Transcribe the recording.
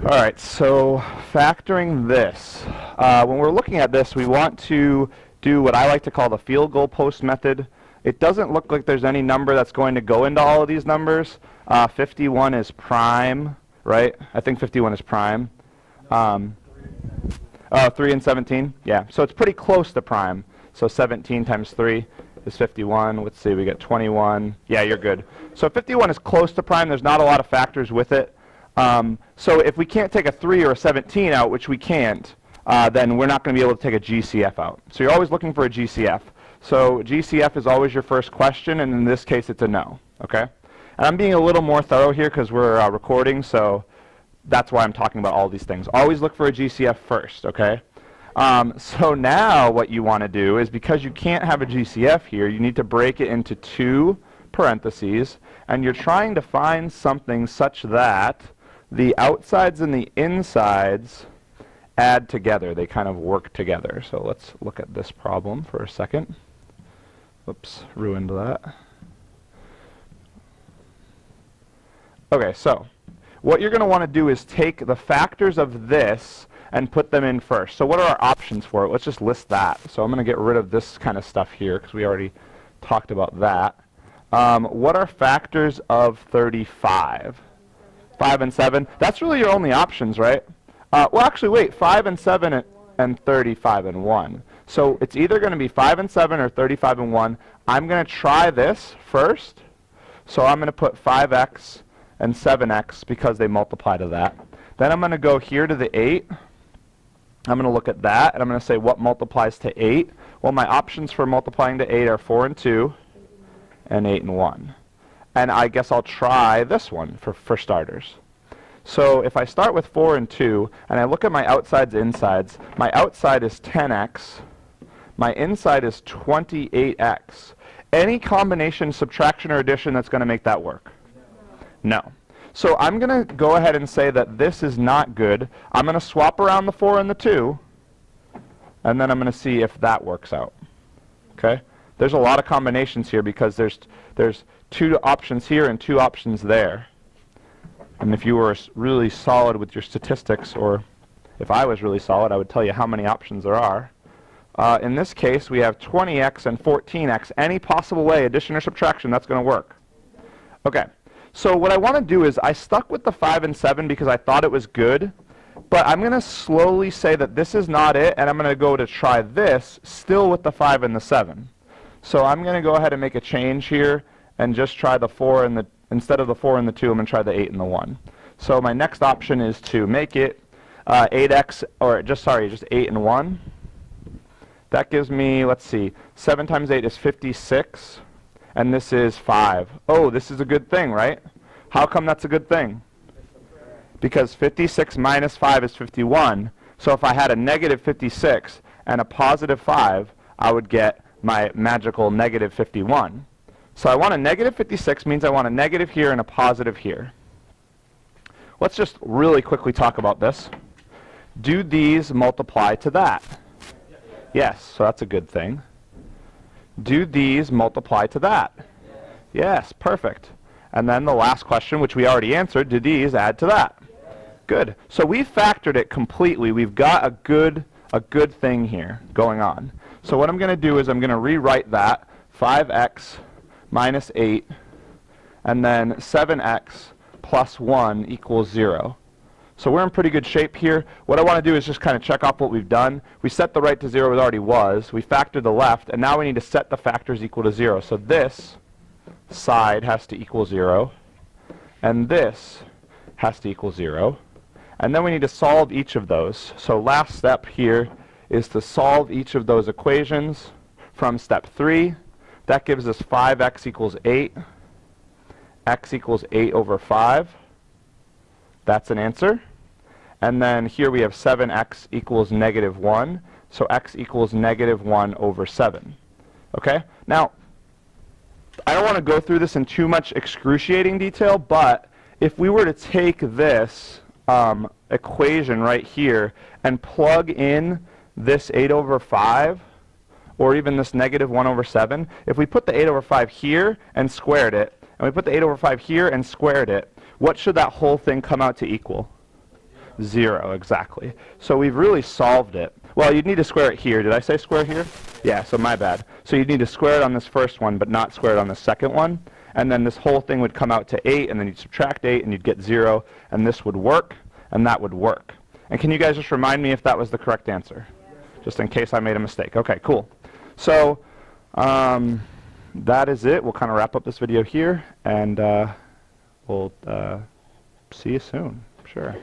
All right, so factoring this. When we're looking at this, we want to do what I like to call the field goal post method. It doesn't look like there's any number that's going to go into all of these numbers. 51 is prime, right? I think 51 is prime. 3 and 17, yeah. So it's pretty close to prime. So 17 times 3 is 51. Let's see, we get 21. Yeah, you're good. So 51 is close to prime. There's not a lot of factors with it. So if we can't take a 3 or a 17 out, which we can't, then we're not going to be able to take a GCF out. So you're always looking for a GCF. So GCF is always your first question, and in this case it's a no. Okay? And I'm being a little more thorough here because we're recording, so that's why I'm talking about all these things. Always look for a GCF first, okay? So now what you want to do is, because you can't have a GCF here, you need to break it into 2 parentheses, and you're trying to find something such that the outsides and the insides add together. They kind of work together. So let's look at this problem for a second. Oops, ruined that. Okay, so what you're going to want to do is take the factors of this and put them in first. So what are our options for it? Let's just list that. So I'm going to get rid of this kind of stuff here because we already talked about that. What are factors of 35? 5 and 7. That's really your only options, right? Well, actually, wait. 5 and 7 and 35 and 1. So it's either going to be 5 and 7 or 35 and 1. I'm going to try this first. So I'm going to put 5x and 7x because they multiply to that. Then I'm going to go here to the 8. I'm going to look at that, and I'm going to say what multiplies to 8. Well, my options for multiplying to 8 are 4 and 2 and 8 and 1. And I guess I'll try this one for starters. So if I start with 4 and 2, and I look at my outsides, insides, my outside is 10x, my inside is 28x. Any combination, subtraction, or addition that's going to make that work? No. So I'm going to go ahead and say that this is not good. I'm going to swap around the 4 and the 2, and then I'm going to see if that works out. Okay? There's a lot of combinations here because there's 2 options here and 2 options there. And if you were really solid with your statistics, or if I was really solid, I would tell you how many options there are. In this case, we have 20x and 14x. Any possible way, addition or subtraction, that's going to work. Okay, so what I want to do is I stuck with the 5 and 7 because I thought it was good, but I'm going to slowly say that this is not it, and I'm going to go to try this still with the 5 and the 7. So I'm going to go ahead and make a change here and just try the 4 and the, instead of the 4 and the 2, I'm going to try the 8 and the 1. So my next option is to make it 8x, or just 8 and 1. That gives me, let's see, 7 times 8 is 56, and this is 5. Oh, this is a good thing, right? How come that's a good thing? Because 56 minus 5 is 51. So if I had a negative 56 and a positive 5, I would get my magical negative 51. So I want a negative 56 means I want a negative here and a positive here. Let's just really quickly talk about this. Do these multiply to that? Yes, so that's a good thing. Do these multiply to that? Yes, perfect. And then the last question, which we already answered, do these add to that? Good. So we've factored it completely. We've got a good thing here going on. So what I'm going to do is I'm going to rewrite that 5x minus 8, and then 7x plus 1 equals 0. So we're in pretty good shape here. What I want to do is just kind of check off what we've done. We set the right to 0, it already was. We factored the left, and now we need to set the factors equal to 0. So this side has to equal 0, and this has to equal 0. And then we need to solve each of those. So last step here is to solve each of those equations from step 3. That gives us 5x equals 8. X equals 8 over 5. That's an answer. And then here we have 7x equals negative 1. So x equals negative 1 over 7. Okay? Now, I don't want to go through this in too much excruciating detail, but if we were to take this equation right here and plug in this 8 over 5, or even this negative 1 over 7, if we put the 8 over 5 here and squared it, and we put the 8 over 5 here and squared it, what should that whole thing come out to equal? 0, exactly. So we've really solved it. Well, you'd need to square it here. Did I say square here? Yeah, so my bad. So you'd need to square it on this first one, but not square it on the second one. And then this whole thing would come out to 8, and then you'd subtract 8, and you'd get 0, and this would work, and that would work. And can you guys just remind me if that was the correct answer? Just in case I made a mistake. Okay, cool. So that is it. We'll kind of wrap up this video here, and we'll see you soon. Sure.